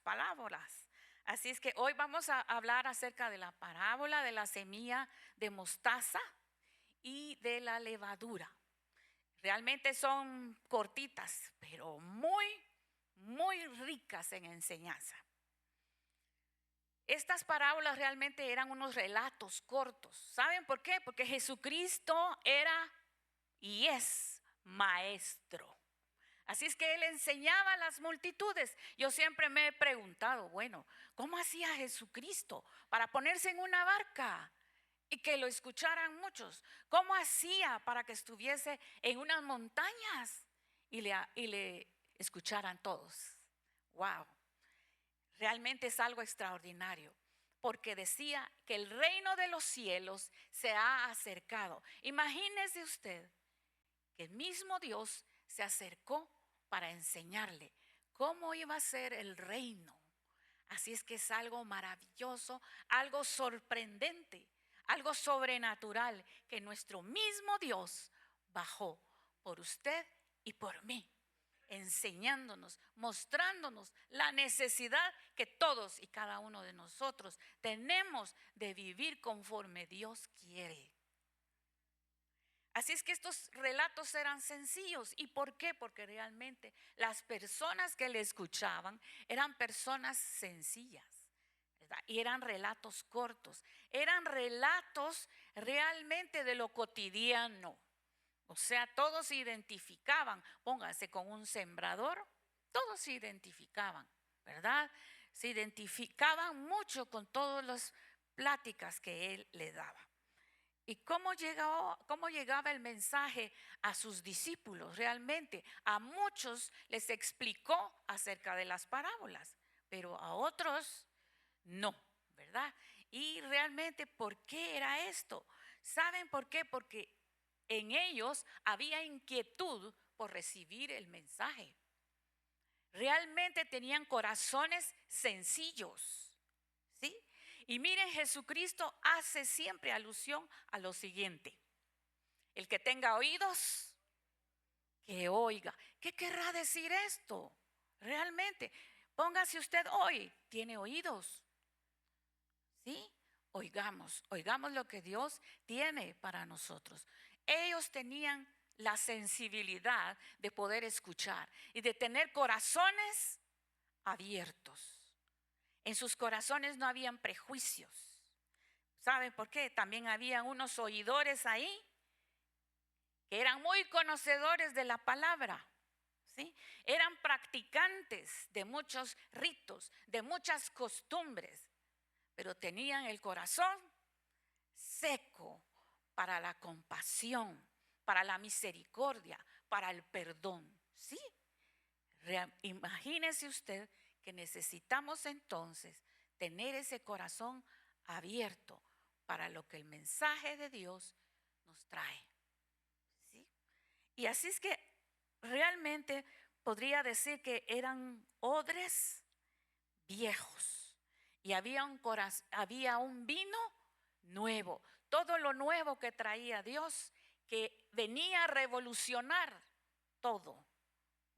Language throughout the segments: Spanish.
parábolas. Así es que hoy vamos a hablar acerca de la parábola de la semilla de mostaza y de la levadura. Realmente son cortitas, pero muy, muy ricas en enseñanza. Estas parábolas realmente eran unos relatos cortos. ¿Saben por qué? Porque Jesucristo era y es maestro. Así es que él enseñaba a las multitudes. Yo siempre me he preguntado, bueno, ¿cómo hacía Jesucristo para ponerse en una barca y que lo escucharan muchos? ¿Cómo hacía para que estuviese en unas montañas y le escucharan todos? ¡Wow! Realmente es algo extraordinario, porque decía que el reino de los cielos se ha acercado. Imagínese usted que el mismo Dios se acercó para enseñarle cómo iba a ser el reino. Así es que es algo maravilloso, algo sorprendente, algo sobrenatural, que nuestro mismo Dios bajó por usted y por mí, enseñándonos, mostrándonos la necesidad que todos y cada uno de nosotros tenemos de vivir conforme Dios quiere. Así es que estos relatos eran sencillos. ¿Y por qué? Porque realmente las personas que le escuchaban eran personas sencillas, ¿verdad? Y eran relatos cortos, eran relatos realmente de lo cotidiano. O sea, todos se identificaban. Pónganse con un sembrador, todos se identificaban, ¿verdad? Se identificaban mucho con todas las pláticas que él le daba. ¿Y cómo llegaba el mensaje a sus discípulos? Realmente a muchos les explicó acerca de las parábolas, pero a otros no, ¿verdad? Y realmente, ¿por qué era esto? ¿Saben por qué? Porque en ellos había inquietud por recibir el mensaje. Realmente tenían corazones sencillos, ¿sí? Y miren, Jesucristo hace siempre alusión a lo siguiente: el que tenga oídos, que oiga. ¿Qué querrá decir esto? Realmente, póngase usted hoy, tiene oídos, ¿sí? Oigamos lo que Dios tiene para nosotros. Ellos tenían la sensibilidad de poder escuchar y de tener corazones abiertos. En sus corazones no habían prejuicios. ¿Saben por qué? También había unos oidores ahí que eran muy conocedores de la palabra, ¿sí? Eran practicantes de muchos ritos, de muchas costumbres, pero tenían el corazón seco para la compasión, para la misericordia, para el perdón, ¿sí? Imagínese usted que necesitamos entonces tener ese corazón abierto para lo que el mensaje de Dios nos trae, ¿sí? Y así es que realmente podría decir que eran odres viejos y había un vino nuevo, todo lo nuevo que traía Dios, que venía a revolucionar todo,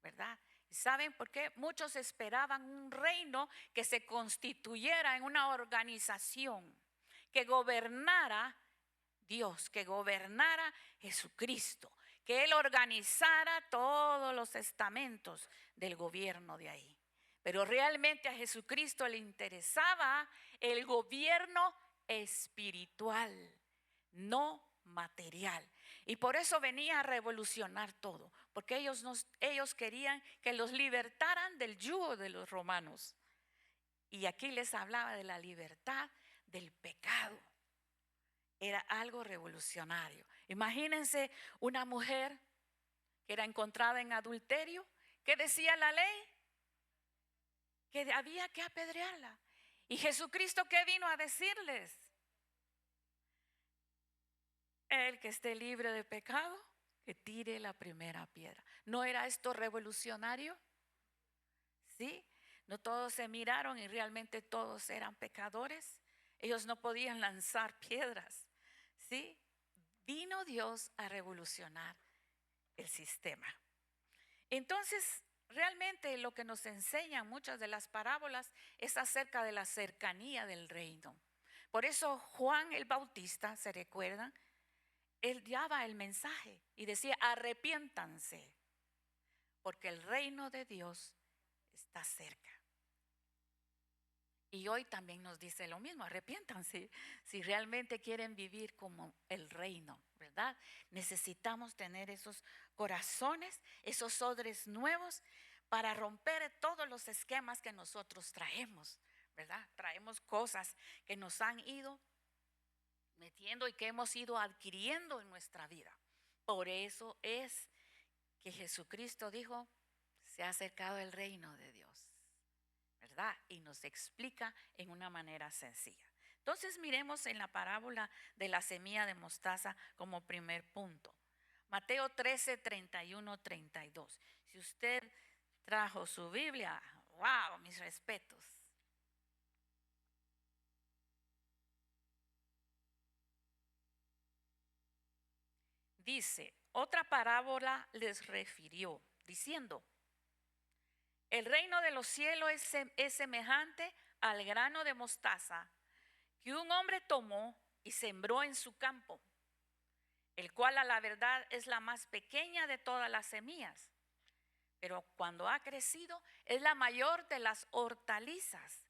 ¿verdad? ¿Saben por qué? Muchos esperaban un reino que se constituyera en una organización, que gobernara Dios, que gobernara Jesucristo, que Él organizara todos los estamentos del gobierno de ahí. Pero realmente a Jesucristo le interesaba el gobierno espiritual, no material. Y por eso venía a revolucionar todo, porque ellos querían que los libertaran del yugo de los romanos. Y aquí les hablaba de la libertad del pecado. Era algo revolucionario. Imagínense una mujer que era encontrada en adulterio. ¿Qué decía la ley? Que había que apedrearla. ¿Y Jesucristo qué vino a decirles? El que esté libre de pecado, que tire la primera piedra. ¿No era esto revolucionario? ¿Sí? No todos se miraron y realmente todos eran pecadores. Ellos no podían lanzar piedras, ¿sí? Vino Dios a revolucionar el sistema. Entonces, realmente lo que nos enseñan muchas de las parábolas es acerca de la cercanía del reino. Por eso Juan el Bautista, ¿se recuerdan? Él daba el mensaje y decía, arrepiéntanse, porque el reino de Dios está cerca. Y hoy también nos dice lo mismo, arrepiéntanse si realmente quieren vivir como el reino, ¿verdad? Necesitamos tener esos corazones, esos odres nuevos para romper todos los esquemas que nosotros traemos, ¿verdad? Traemos cosas que nos han ido metiendo y que hemos ido adquiriendo en nuestra vida. Por eso es que Jesucristo dijo, se ha acercado el reino de Dios, ¿verdad? Y nos explica en una manera sencilla. Entonces miremos en la parábola de la semilla de mostaza como primer punto. Mateo 13, 31, 32. Si usted trajo su Biblia, wow, mis respetos. Dice, otra parábola les refirió, diciendo, el reino de los cielos es semejante al grano de mostaza que un hombre tomó y sembró en su campo, el cual a la verdad es la más pequeña de todas las semillas, pero cuando ha crecido es la mayor de las hortalizas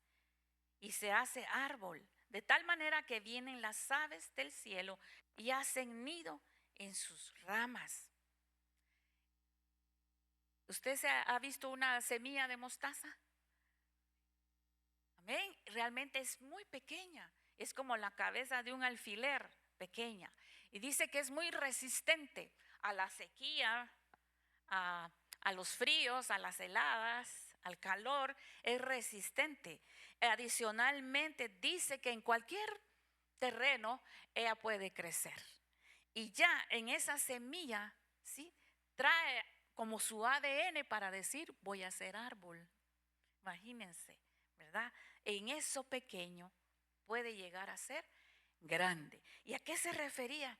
y se hace árbol, de tal manera que vienen las aves del cielo y hacen nido en sus ramas. ¿Usted ha visto una semilla de mostaza? Amén. Realmente es muy pequeña. Es como la cabeza de un alfiler pequeña. Y dice que es muy resistente a la sequía, a los fríos, a las heladas, al calor. Es resistente. Adicionalmente dice que en cualquier terreno ella puede crecer. Y ya en esa semilla, ¿sí?, trae como su ADN para decir, voy a ser árbol. Imagínense, ¿verdad? En eso pequeño puede llegar a ser grande. ¿Y a qué se refería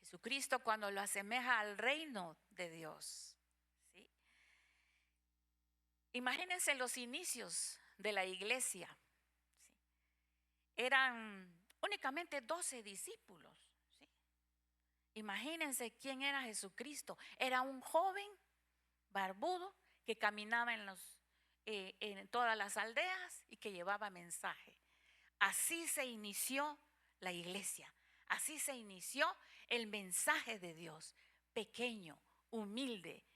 Jesucristo cuando lo asemeja al reino de Dios? ¿Sí? Imagínense los inicios de la iglesia. ¿Sí? Eran únicamente 12 discípulos. ¿Sí? Imagínense quién era Jesucristo. Era un joven barbudo que caminaba en todas las aldeas y que llevaba mensaje. Así se inició la iglesia. Así se inició el mensaje de Dios. Pequeño, humilde.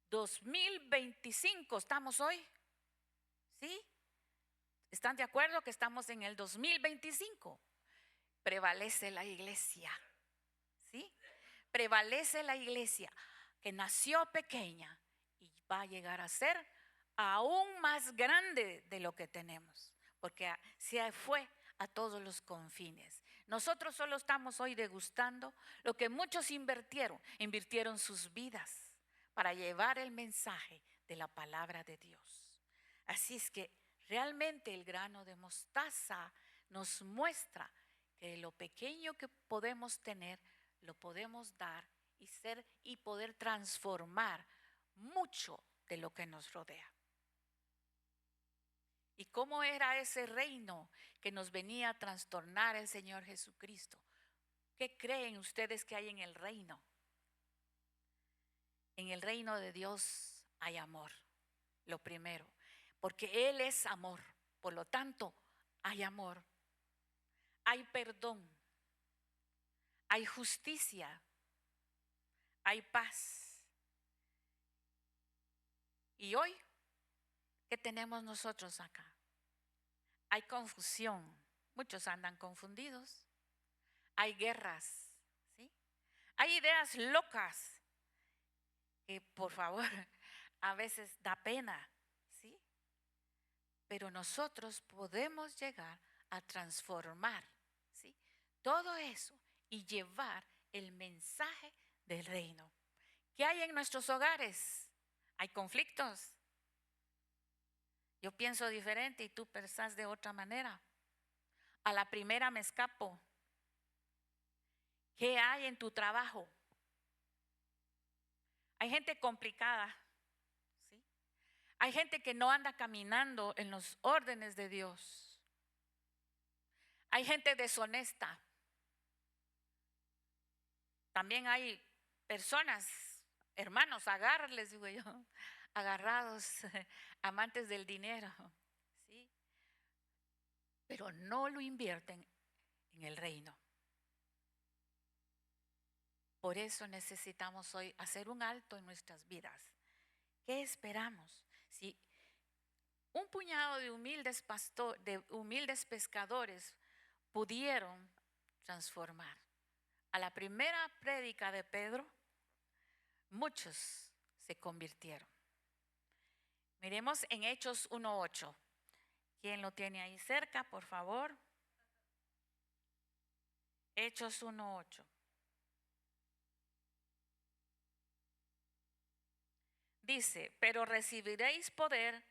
2025 estamos hoy. ¿Sí? ¿Están de acuerdo que estamos en el 2025? Prevalece la iglesia. ¿Sí? Prevalece la iglesia que nació pequeña y va a llegar a ser aún más grande de lo que tenemos, porque se fue a todos los confines. Nosotros solo estamos hoy degustando lo que muchos invirtieron sus vidas para llevar el mensaje de la palabra de Dios. Así es que realmente el grano de mostaza nos muestra que lo pequeño que podemos tener, lo podemos dar y poder transformar mucho de lo que nos rodea. ¿Y cómo era ese reino que nos venía a trastornar el Señor Jesucristo? ¿Qué creen ustedes que hay en el reino? En el reino de Dios hay amor, lo primero, porque Él es amor, por lo tanto hay amor, hay perdón, hay justicia, hay paz. Y hoy, ¿qué tenemos nosotros acá? Hay confusión, muchos andan confundidos, hay guerras, ¿sí? Hay ideas locas que por favor a veces da pena, ¿sí? Pero nosotros podemos llegar a transformar, ¿sí?, todo eso y llevar el mensaje del reino. ¿Qué hay en nuestros hogares? Hay conflictos. Yo pienso diferente y tú pensás de otra manera. A la primera me escapo. ¿Qué hay en tu trabajo? Hay gente complicada, ¿sí? Hay gente que no anda caminando en los órdenes de Dios. Hay gente deshonesta. También hay personas, hermanos, les digo yo, agarrados, amantes del dinero, ¿sí? Pero no lo invierten en el reino. Por eso necesitamos hoy hacer un alto en nuestras vidas. ¿Qué esperamos? Si un puñado de humildes pescadores pudieron transformar. A la primera prédica de Pedro, muchos se convirtieron. Miremos en Hechos 1:8. ¿Quién lo tiene ahí cerca, por favor? Hechos 1:8. Dice, pero recibiréis poder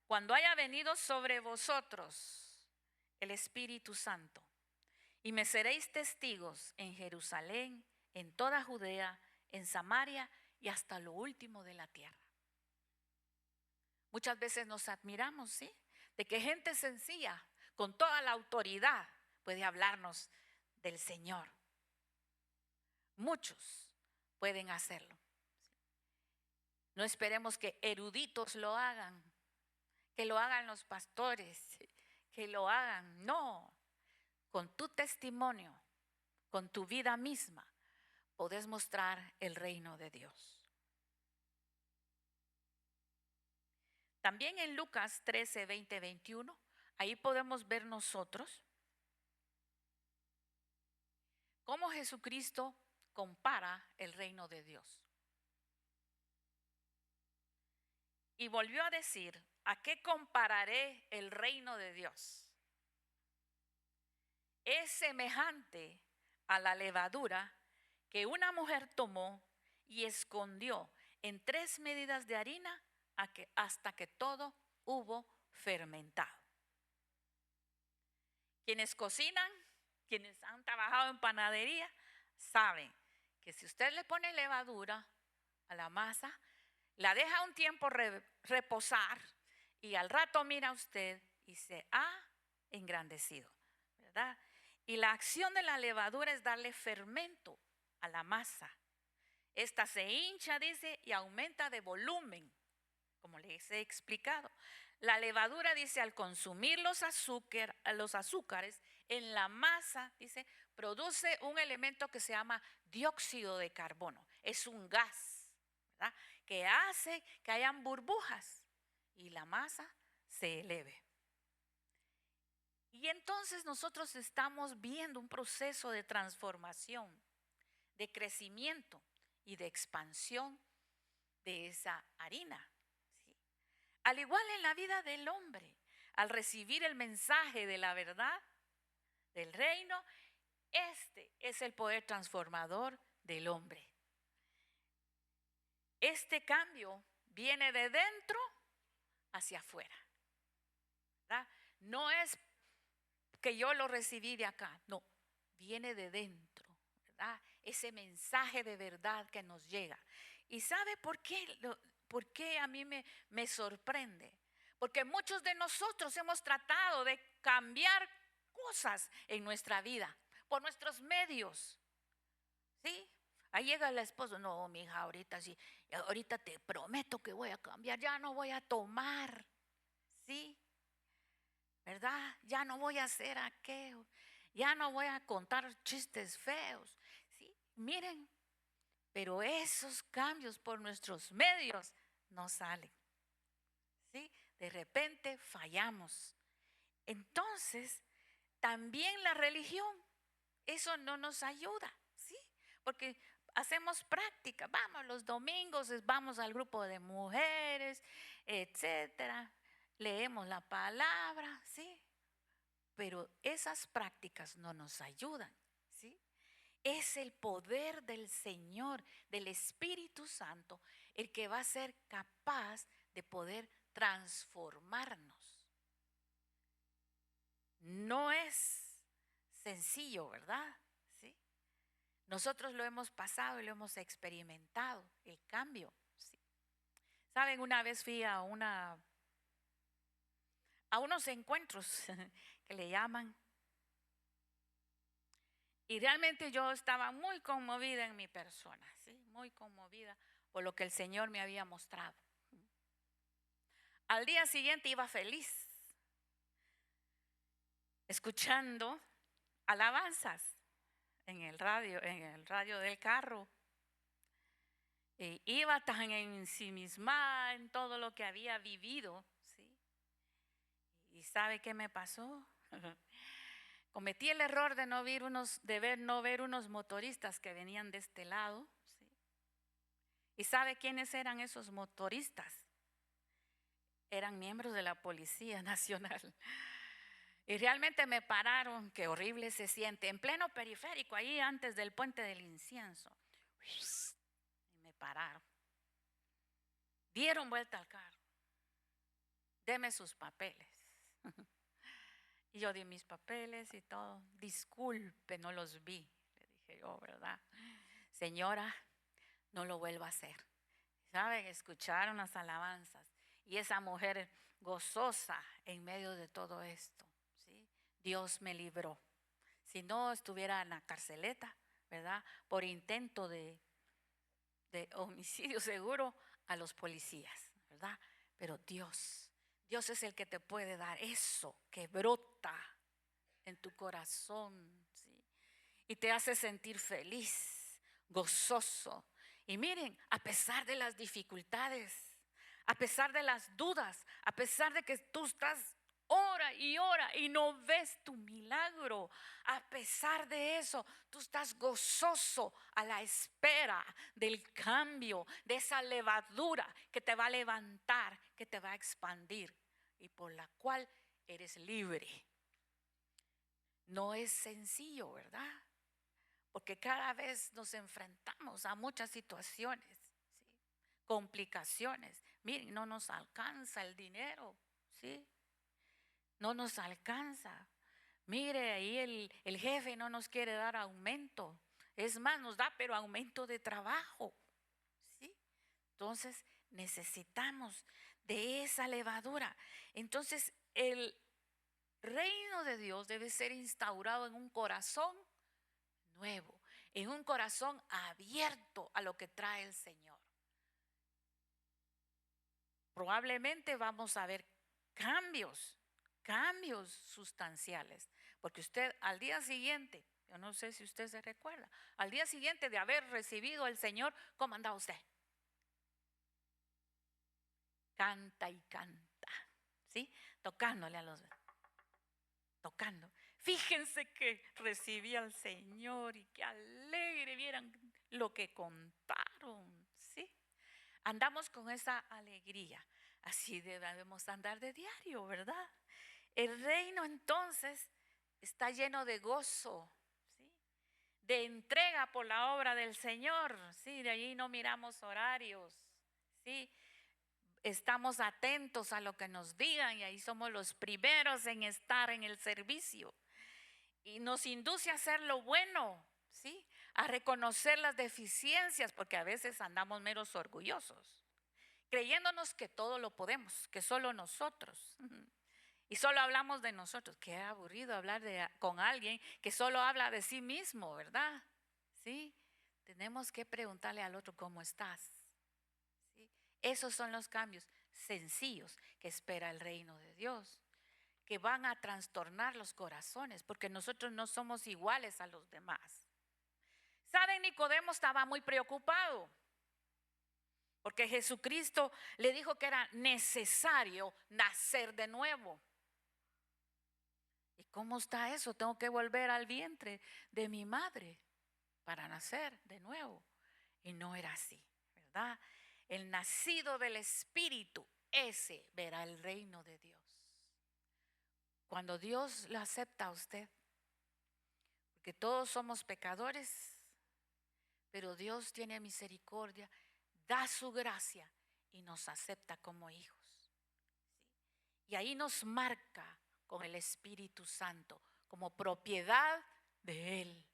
cuando haya venido sobre vosotros el Espíritu Santo, y me seréis testigos en Jerusalén, en toda Judea, en Samaria y hasta lo último de la tierra. Muchas veces nos admiramos, ¿sí? De que gente sencilla, con toda la autoridad, puede hablarnos del Señor. Muchos pueden hacerlo. No esperemos que eruditos lo hagan, que lo hagan los pastores, que lo hagan. No, con tu testimonio, con tu vida misma, podés mostrar el reino de Dios. También en Lucas 13, 20, 21, ahí podemos ver nosotros cómo Jesucristo compara el reino de Dios. Y volvió a decir, ¿a qué compararé el reino de Dios? Es semejante a la levadura que una mujer tomó y escondió en 3 medidas de harina hasta que todo hubo fermentado. Quienes cocinan, quienes han trabajado en panadería, saben que si usted le pone levadura a la masa, la deja un tiempo reposar y al rato mira usted y se ha engrandecido, ¿verdad? Y la acción de la levadura es darle fermento a la masa. Esta se hincha, dice, y aumenta de volumen, como les he explicado. La levadura, dice, al consumir los azúcares en la masa, dice, produce un elemento que se llama dióxido de carbono. Es un gas, ¿verdad?, que hace que hayan burbujas y la masa se eleve. Y entonces nosotros estamos viendo un proceso de transformación, de crecimiento y de expansión de esa harina. ¿Sí? Al igual en la vida del hombre, al recibir el mensaje de la verdad, del reino, este es el poder transformador del hombre. Este cambio viene de dentro hacia afuera, ¿verdad? No es que yo lo recibí de acá, no, viene de dentro, ¿verdad? Ese mensaje de verdad que nos llega. ¿Y sabe por qué? ¿Por qué a mí me sorprende? Porque muchos de nosotros hemos tratado de cambiar cosas en nuestra vida por nuestros medios, ¿sí? Ahí llega el esposo, no, mi hija, ahorita sí, ahorita te prometo que voy a cambiar, ya no voy a tomar, ¿sí? ¿Verdad? Ya no voy a hacer aquello, ya no voy a contar chistes feos, ¿sí? Miren, pero esos cambios por nuestros medios no salen, ¿sí? De repente fallamos. Entonces, también la religión, eso no nos ayuda, ¿sí? Porque hacemos práctica, vamos los domingos, vamos al grupo de mujeres, etcétera, leemos la palabra, ¿sí? Pero esas prácticas no nos ayudan, ¿sí? Es el poder del Señor, del Espíritu Santo, el que va a ser capaz de poder transformarnos. No es sencillo, ¿verdad? ¿Sí? Nosotros lo hemos pasado y lo hemos experimentado, el cambio, ¿sí? Saben, una vez fui a unos encuentros que le llaman, y realmente yo estaba muy conmovida en mi persona, ¿sí? Muy conmovida por lo que el Señor me había mostrado. Al día siguiente iba feliz, escuchando alabanzas en el radio del carro. Y iba tan ensimismada en todo lo que había vivido, ¿sí? ¿Y sabe qué me pasó? Cometí el error de no ver unos motoristas que venían de este lado, ¿sí? ¿Y sabe quiénes eran esos motoristas? Eran miembros de la Policía Nacional. Y realmente me pararon, qué horrible se siente, en pleno periférico, ahí antes del puente del incienso. Y me pararon. Dieron vuelta al carro. Deme sus papeles. Y yo di mis papeles y todo. Disculpe, no los vi. Le dije yo, ¿verdad? Señora, no lo vuelva a hacer. ¿Saben? Escucharon las alabanzas. Y esa mujer gozosa en medio de todo esto, ¿sí? Dios me libró. Si no, estuviera en la carceleta, ¿verdad? Por intento de homicidio seguro a los policías, ¿verdad? Pero Dios es el que te puede dar eso que brota en tu corazón, ¿sí? Y te hace sentir feliz, gozoso. Y miren, a pesar de las dificultades, a pesar de las dudas, a pesar de que tú estás ora y no ves tu milagro, a pesar de eso, tú estás gozoso a la espera del cambio, de esa levadura que te va a levantar, que te va a expandir y por la cual eres libre. No es sencillo, ¿verdad? Porque cada vez nos enfrentamos a muchas situaciones, ¿sí? Complicaciones. Miren, no nos alcanza el dinero, ¿sí? No nos alcanza. Mire, ahí el jefe no nos quiere dar aumento. Es más, nos da, pero aumento de trabajo, ¿sí? Entonces, necesitamos de esa levadura. Entonces, el reino de Dios debe ser instaurado en un corazón nuevo, en un corazón abierto a lo que trae el Señor. Probablemente vamos a ver cambios sustanciales, porque usted al día siguiente, yo no sé si usted se recuerda, al día siguiente de haber recibido al Señor, ¿cómo andaba usted? Canta y canta, ¿sí? Tocándole a los, tocando. Fíjense que recibí al Señor y qué alegre, vieran lo que contaron, ¿sí? Andamos con esa alegría. Así debemos andar de diario, ¿verdad? El reino entonces está lleno de gozo, ¿sí? De entrega por la obra del Señor, ¿sí? De allí no miramos horarios, ¿sí? Estamos atentos a lo que nos digan y ahí somos los primeros en estar en el servicio. Y nos induce a hacer lo bueno, ¿sí? A reconocer las deficiencias, porque a veces andamos meros orgullosos, creyéndonos que todo lo podemos, que solo nosotros. Y solo hablamos de nosotros. Qué aburrido hablar con alguien que solo habla de sí mismo, ¿verdad? ¿Sí? Tenemos que preguntarle al otro cómo estás. ¿Sí? Esos son los cambios sencillos que espera el reino de Dios, que van a trastornar los corazones, porque nosotros no somos iguales a los demás. ¿Saben? Nicodemo estaba muy preocupado, porque Jesucristo le dijo que era necesario nacer de nuevo. ¿Y cómo está eso? Tengo que volver al vientre de mi madre para nacer de nuevo. Y no era así, ¿verdad? El nacido del Espíritu, ese verá el reino de Dios. Cuando Dios lo acepta a usted, porque todos somos pecadores, pero Dios tiene misericordia, da su gracia y nos acepta como hijos. ¿Sí? Y ahí nos marca con el Espíritu Santo como propiedad de Él.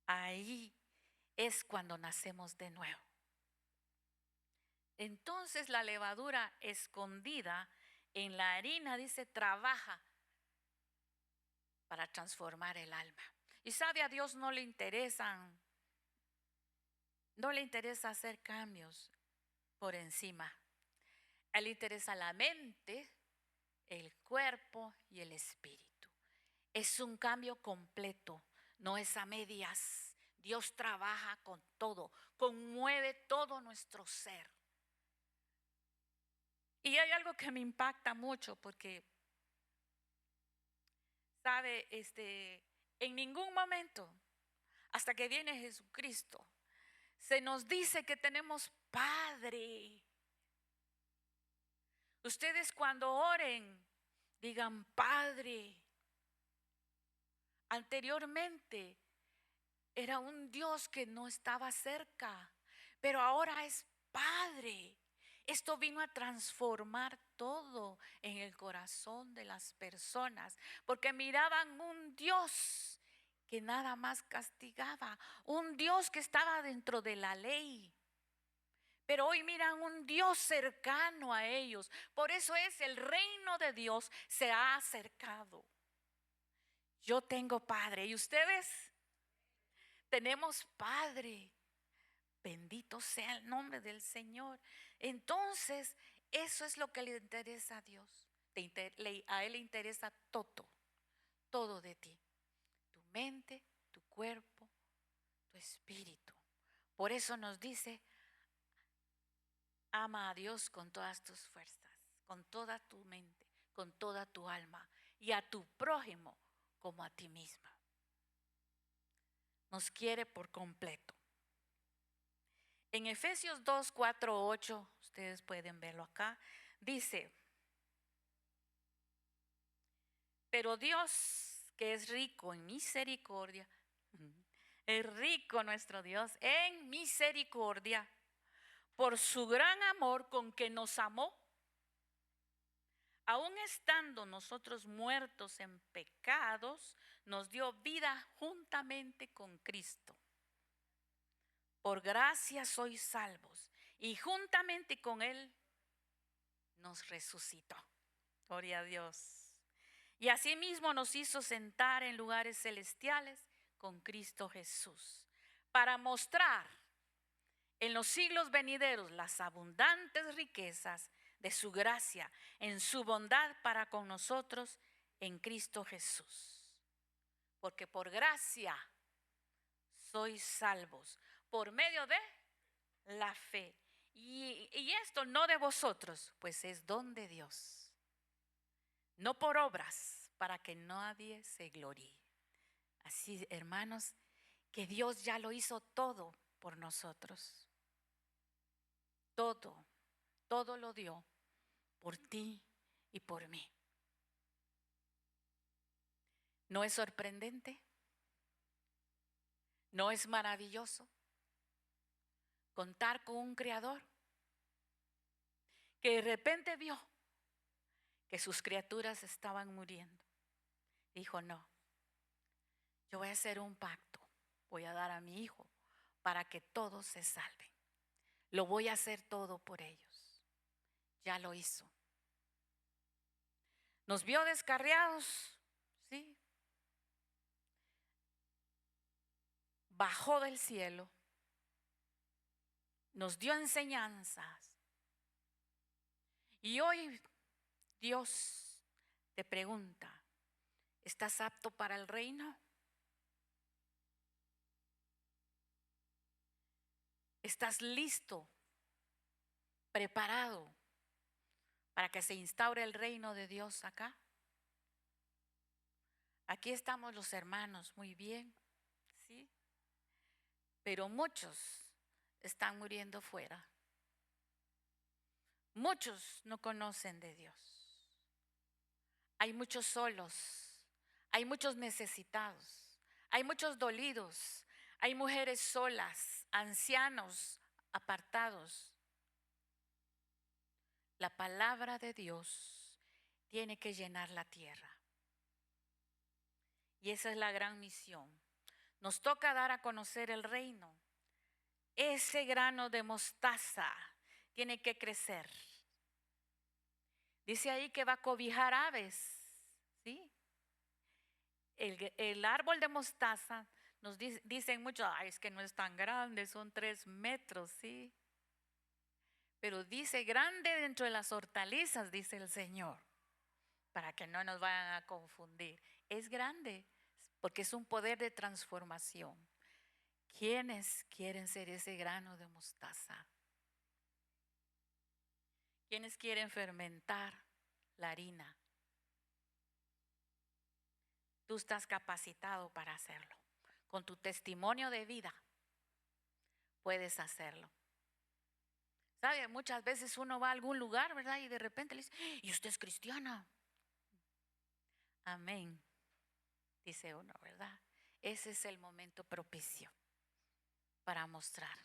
Ahí es cuando nacemos de nuevo. Entonces la levadura escondida en la harina, dice, trabaja para transformar el alma. Y sabe, a Dios no le interesa hacer cambios por encima. A él le interesa la mente, el cuerpo y el espíritu. Es un cambio completo, no es a medias. Dios trabaja con todo, conmueve todo nuestro ser. Y hay algo que me impacta mucho porque, sabe, en ningún momento, hasta que viene Jesucristo, se nos dice que tenemos Padre. Ustedes cuando oren, digan Padre. Anteriormente era un Dios que no estaba cerca, pero ahora es Padre. Esto vino a transformar todo en el corazón de las personas, porque miraban un Dios que nada más castigaba, un Dios que estaba dentro de la ley. Pero hoy miran un Dios cercano a ellos. Por eso es el reino de Dios se ha acercado. Yo tengo Padre y ustedes tenemos Padre. Bendito sea el nombre del Señor. Entonces, eso es lo que le interesa a Dios. A Él le interesa todo, todo de ti. Tu mente, tu cuerpo, tu espíritu. Por eso nos dice, ama a Dios con todas tus fuerzas, con toda tu mente, con toda tu alma y a tu prójimo como a ti misma. Nos quiere por completo. En Efesios 2, 4, 8, ustedes pueden verlo acá, dice, pero Dios, que es rico en misericordia, es rico nuestro Dios en misericordia, por su gran amor con que nos amó, aun estando nosotros muertos en pecados, nos dio vida juntamente con Cristo. Por gracia sois salvos, y juntamente con Él nos resucitó. Gloria a Dios. Y asimismo nos hizo sentar en lugares celestiales con Cristo Jesús, para mostrar en los siglos venideros las abundantes riquezas de su gracia, en su bondad para con nosotros en Cristo Jesús. Porque por gracia sois salvos, por medio de la fe. Y esto no de vosotros, pues es don de Dios. No por obras, para que nadie se gloríe. Así, hermanos, que Dios ya lo hizo todo por nosotros. Todo, todo lo dio por ti y por mí. ¿No es sorprendente? ¿No es maravilloso contar con un creador que de repente vio que sus criaturas estaban muriendo? Dijo, no, yo voy a hacer un pacto, voy a dar a mi hijo para que todos se salven. Lo voy a hacer todo por ellos. Ya lo hizo. Nos vio descarriados, ¿sí? Bajó del cielo, nos dio enseñanzas. Y hoy Dios te pregunta, ¿estás apto para el reino? ¿Estás listo, preparado para que se instaure el reino de Dios acá? Aquí estamos los hermanos, muy bien, ¿sí? Pero muchos están muriendo fuera. Muchos no conocen de Dios. Hay muchos solos, hay muchos necesitados, hay muchos dolidos, hay mujeres solas, ancianos apartados. La palabra de Dios tiene que llenar la tierra. Y esa es la gran misión. Nos toca dar a conocer el reino. Ese grano de mostaza tiene que crecer. Dice ahí que va a cobijar aves, ¿sí? El árbol de mostaza, nos dicen mucho, ay, es que no es tan grande, son 3 metros, ¿sí? Pero dice grande dentro de las hortalizas, dice el Señor, para que no nos vayan a confundir. Es grande, porque es un poder de transformación. ¿Quiénes quieren ser ese grano de mostaza? ¿Quiénes quieren fermentar la harina? Tú estás capacitado para hacerlo. Con tu testimonio de vida puedes hacerlo. ¿Sabe? Muchas veces uno va a algún lugar, ¿verdad? Y de repente le dice, ¿y usted es cristiana? Amén, dice uno, ¿verdad? Ese es el momento propicio para mostrar.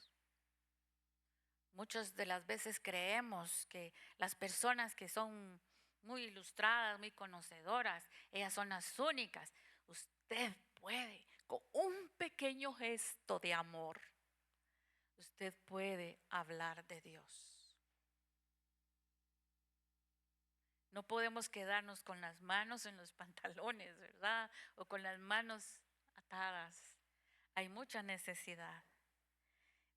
Muchas de las veces creemos que las personas que son muy ilustradas, muy conocedoras, ellas son las únicas. Usted puede, con un pequeño gesto de amor, usted puede hablar de Dios. No podemos quedarnos con las manos en los pantalones, ¿verdad? O con las manos atadas. Hay mucha necesidad.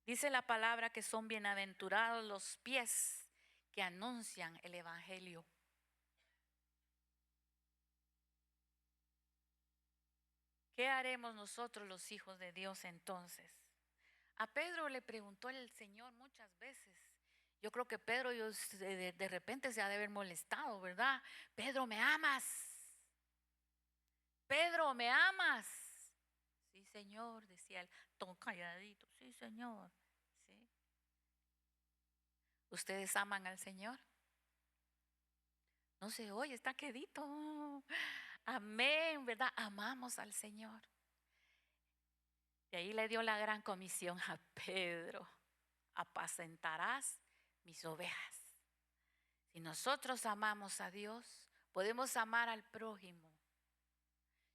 Dice la palabra que son bienaventurados los pies que anuncian el evangelio. ¿Qué haremos nosotros los hijos de Dios entonces? A Pedro le preguntó el Señor muchas veces. Yo creo que Pedro de repente se ha de haber molestado, ¿verdad? Pedro, ¿me amas? Pedro, ¿me amas? Sí, Señor, decía él, todo calladito. Sí, Señor. ¿Sí? ¿Ustedes aman al Señor? No se oye, está quedito. Amén, ¿verdad? Amamos al Señor. Y ahí le dio la gran comisión a Pedro. Apacentarás mis ovejas. Si nosotros amamos a Dios, podemos amar al prójimo.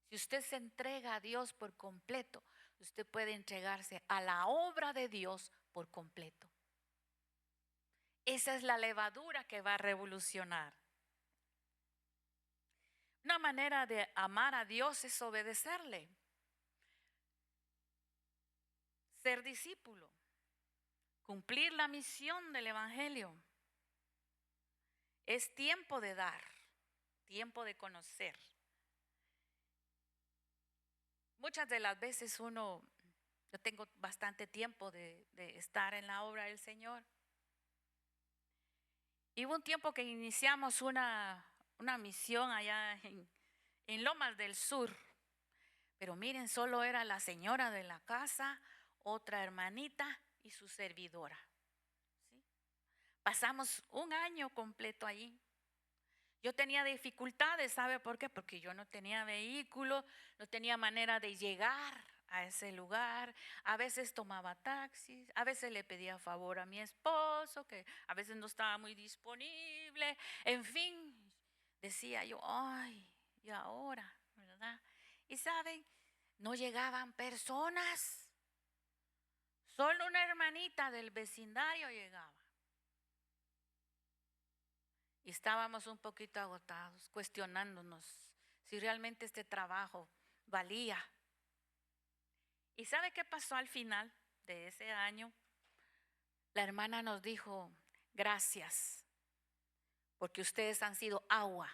Si usted se entrega a Dios por completo, usted puede entregarse a la obra de Dios por completo. Esa es la levadura que va a revolucionar. Una manera de amar a Dios es obedecerle. Ser discípulo. Cumplir la misión del Evangelio. Es tiempo de dar, tiempo de conocer. Muchas de las veces yo tengo bastante tiempo de estar en la obra del Señor. Y hubo un tiempo que iniciamos una misión allá en Lomas del Sur. Pero miren, solo era la señora de la casa, otra hermanita y su servidora. ¿Sí? Pasamos un año completo allí. Yo tenía dificultades, ¿sabe por qué? Porque yo no tenía vehículo, no tenía manera de llegar a ese lugar. A veces tomaba taxis, a veces le pedía favor a mi esposo, que a veces no estaba muy disponible. En fin, decía yo, ay, ¿y ahora? ¿Verdad? Y saben, no llegaban personas. Solo una hermanita del vecindario llegaba. Y estábamos un poquito agotados, cuestionándonos si realmente este trabajo valía. ¿Y sabe qué pasó al final de ese año? La hermana nos dijo, gracias, porque ustedes han sido agua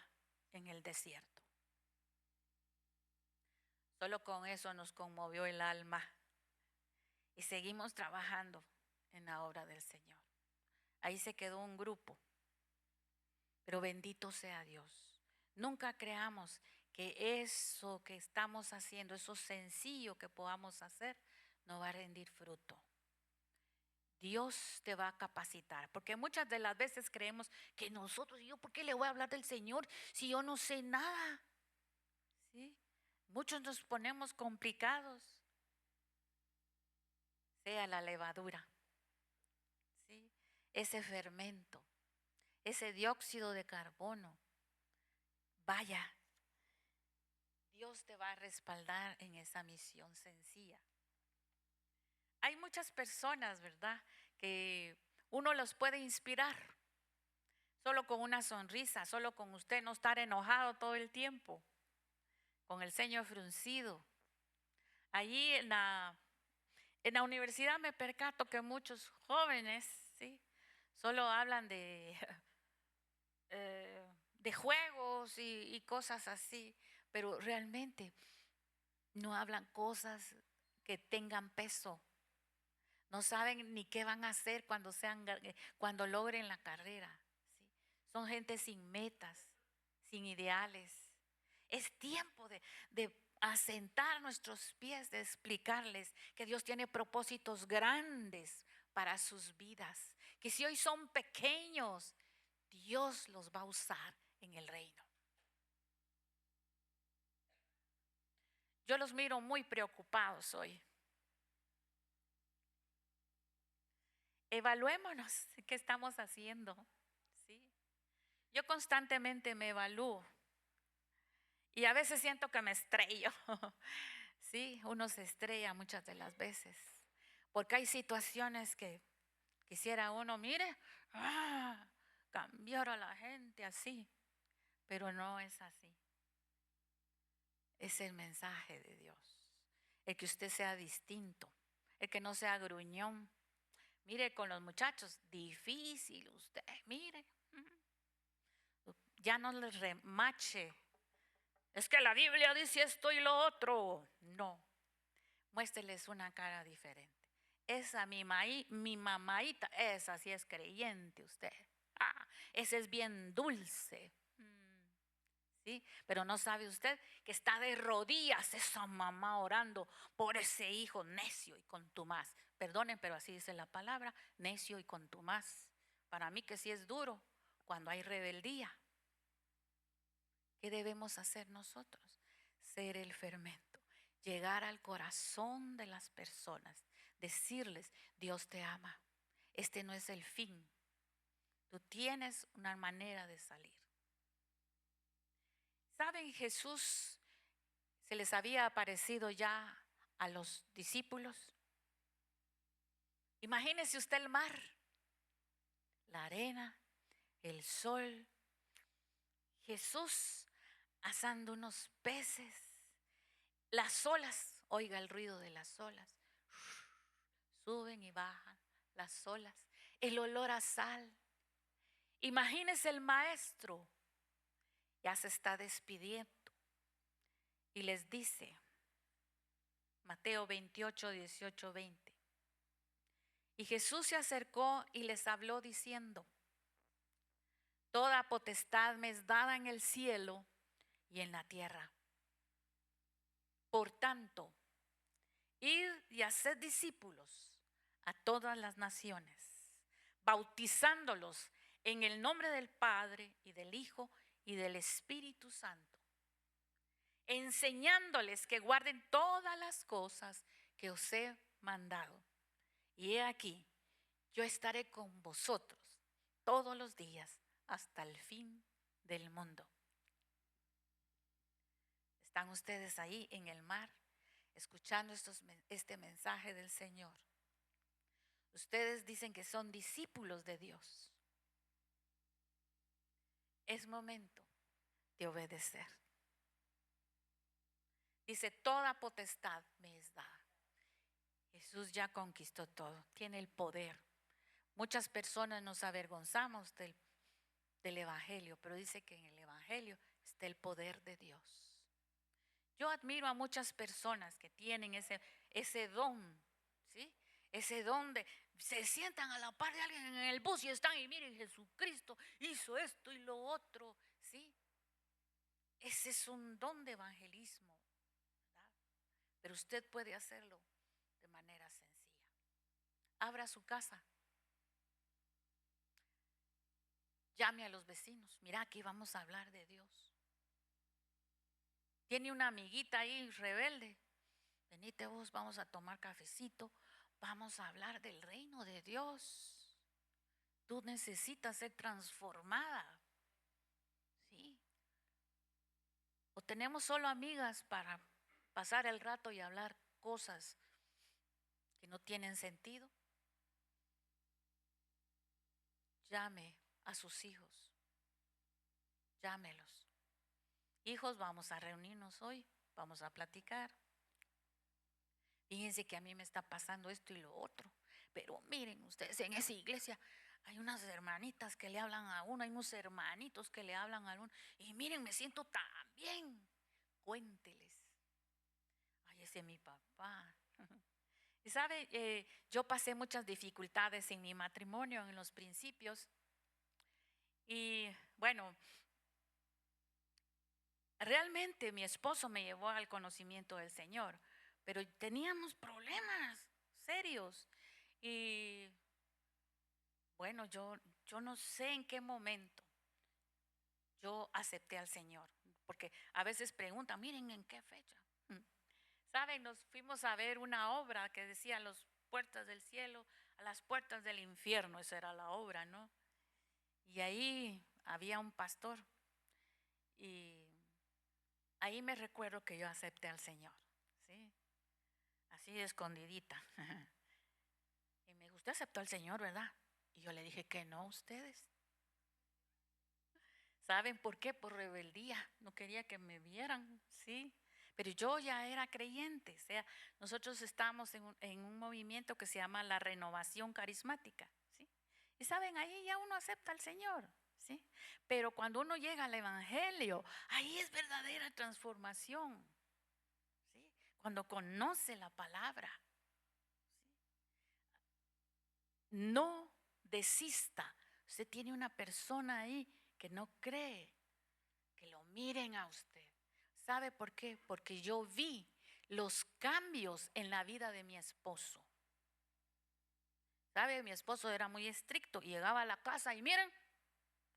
en el desierto. Solo con eso nos conmovió el alma. Y seguimos trabajando en la obra del Señor. Ahí se quedó un grupo. Pero bendito sea Dios. Nunca creamos que eso que estamos haciendo, eso sencillo que podamos hacer, no va a rendir fruto. Dios te va a capacitar, porque muchas de las veces creemos que nosotros, ¿yo por qué le voy a hablar del Señor si yo no sé nada? ¿Sí? Muchos nos ponemos complicados. Sea la levadura, ¿sí? Ese fermento, ese dióxido de carbono. Vaya, Dios te va a respaldar en esa misión sencilla. Hay muchas personas, ¿verdad?, que Uno los puede inspirar solo con una sonrisa, solo con usted no estar enojado todo el tiempo, con el ceño fruncido. Allí en la universidad me percato que muchos jóvenes, ¿sí?, solo hablan de juegos y cosas así, pero realmente no hablan cosas que tengan peso. No saben ni qué van a hacer cuando logren la carrera, ¿sí? Son gente sin metas, sin ideales. Es tiempo de asentar nuestros pies, de explicarles que Dios tiene propósitos grandes para sus vidas, que si hoy son pequeños, Dios los va a usar en el reino. Yo los miro muy preocupados hoy. Evaluémonos qué estamos haciendo, ¿sí? Yo constantemente me evalúo y a veces siento que me estrello. Sí, uno se estrella muchas de las veces, porque hay situaciones que quisiera uno, mire, cambiar a la gente así, pero no es así. Es el mensaje de Dios, el que usted sea distinto, el que no sea gruñón. Mire, con los muchachos, difícil usted, mire, ya no les remache. Es que la Biblia dice esto y lo otro. No, muéstreles una cara diferente. Esa mi mamaita, esa sí es creyente usted. Ese es bien dulce. ¿Sí? Pero no sabe usted que está de rodillas esa mamá orando por ese hijo necio y contumaz. Perdonen, pero así dice la palabra, necio y contumaz. Para mí que sí es duro cuando hay rebeldía. ¿Qué debemos hacer nosotros? Ser el fermento, llegar al corazón de las personas, decirles, Dios te ama, este no es el fin, tú tienes una manera de salir. ¿Saben? Jesús se les había aparecido ya a los discípulos. Imagínese usted el mar, la arena, el sol, Jesús asando unos peces, las olas, oiga el ruido de las olas, suben y bajan las olas, el olor a sal. Imagínese el maestro, ya se está despidiendo y les dice, Mateo 28, 18, 20. Y Jesús se acercó y les habló diciendo, toda potestad me es dada en el cielo y en la tierra. Por tanto, id y haced discípulos a todas las naciones, bautizándolos en el nombre del Padre y del Hijo y del Espíritu Santo, enseñándoles que guarden todas las cosas que os he mandado. Y he aquí, yo estaré con vosotros todos los días hasta el fin del mundo. ¿Están ustedes ahí en el mar escuchando este mensaje del Señor? Ustedes dicen que son discípulos de Dios. Es momento de obedecer. Dice, toda potestad me es dada. Jesús ya conquistó todo, tiene el poder. Muchas personas nos avergonzamos del Evangelio, pero dice que en el Evangelio está el poder de Dios. Yo admiro a muchas personas que tienen ese don, ¿sí? Ese don de se sientan a la par de alguien en el bus y están y miren, Jesucristo hizo esto y lo otro, ¿sí? Ese es un don de evangelismo, ¿verdad? Pero usted puede hacerlo de manera sencilla. Abra su casa. Llame a los vecinos. Mira, aquí vamos a hablar de Dios. Tiene una amiguita ahí rebelde. Venite vos, vamos a tomar cafecito. Vamos a hablar del reino de Dios. Tú necesitas ser transformada. ¿Sí? O tenemos solo amigas para pasar el rato y hablar cosas que no tienen sentido. llame a sus hijos, llámelos. Hijos, vamos a reunirnos hoy, vamos a platicar. Fíjense que a mí me está pasando esto y lo otro, pero miren ustedes, en esa iglesia hay unas hermanitas que le hablan a uno, hay unos hermanitos que le hablan a uno, y miren, me siento tan bien. Cuénteles. Ay, ese es mi papá. Y sabe, yo pasé muchas dificultades en mi matrimonio en los principios. Y bueno, realmente mi esposo me llevó al conocimiento del Señor, pero teníamos problemas serios. Y bueno, yo no sé en qué momento yo acepté al Señor, porque a veces preguntan, miren en qué fecha. Saben, nos fuimos a ver una obra que decía las puertas del cielo a las puertas del infierno, esa era la obra, ¿no? Y ahí había un pastor y ahí me recuerdo que yo acepté al Señor, ¿sí? Así de escondidita. Y me dijo, usted aceptó al Señor, ¿verdad? Y yo le dije que no, ustedes. ¿Saben por qué? Por rebeldía. No quería que me vieran, ¿sí? Pero yo ya era creyente. O sea, nosotros estamos en un movimiento que se llama la renovación carismática, ¿sí? Y saben, ahí ya uno acepta al Señor, ¿sí? Pero cuando uno llega al Evangelio, ahí es verdadera transformación, ¿sí? Cuando conoce la palabra, ¿sí? No desista. Usted tiene una persona ahí que no cree, que lo miren a usted. ¿Sabe por qué? Porque yo vi los cambios en la vida de mi esposo. ¿Sabe? Mi esposo era muy estricto y llegaba a la casa y miren,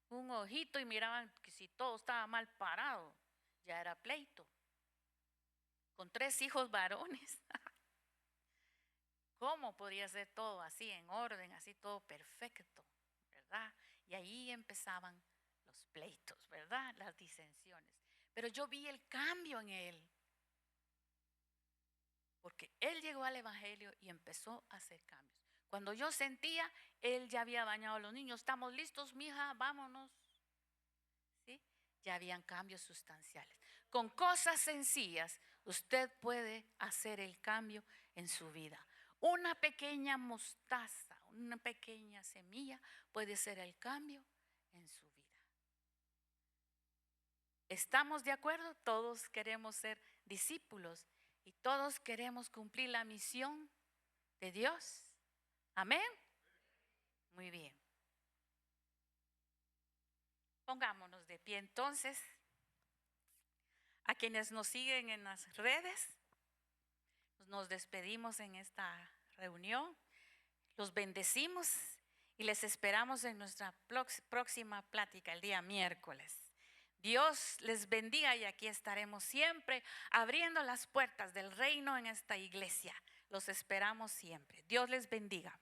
un ojito y miraban que si todo estaba mal parado, ya era pleito. Con 3 hijos varones. ¿Cómo podía ser todo así en orden, así todo perfecto, verdad? Y ahí empezaban los pleitos, ¿verdad? Las disensiones. Pero yo vi el cambio en él. Porque él llegó al Evangelio y empezó a hacer cambios. Cuando yo sentía, él ya había bañado a los niños. ¿Estamos listos, mija? Vámonos. ¿Sí? Ya habían cambios sustanciales. Con cosas sencillas, usted puede hacer el cambio en su vida. Una pequeña mostaza, una pequeña semilla puede ser el cambio en su vida. ¿Estamos de acuerdo? Todos queremos ser discípulos y todos queremos cumplir la misión de Dios. Amén. Muy bien. Pongámonos de pie entonces. A quienes nos siguen en las redes, nos despedimos en esta reunión. Los bendecimos y les esperamos en nuestra próxima plática el día miércoles. Dios les bendiga y aquí estaremos siempre abriendo las puertas del reino en esta iglesia. Los esperamos siempre. Dios les bendiga.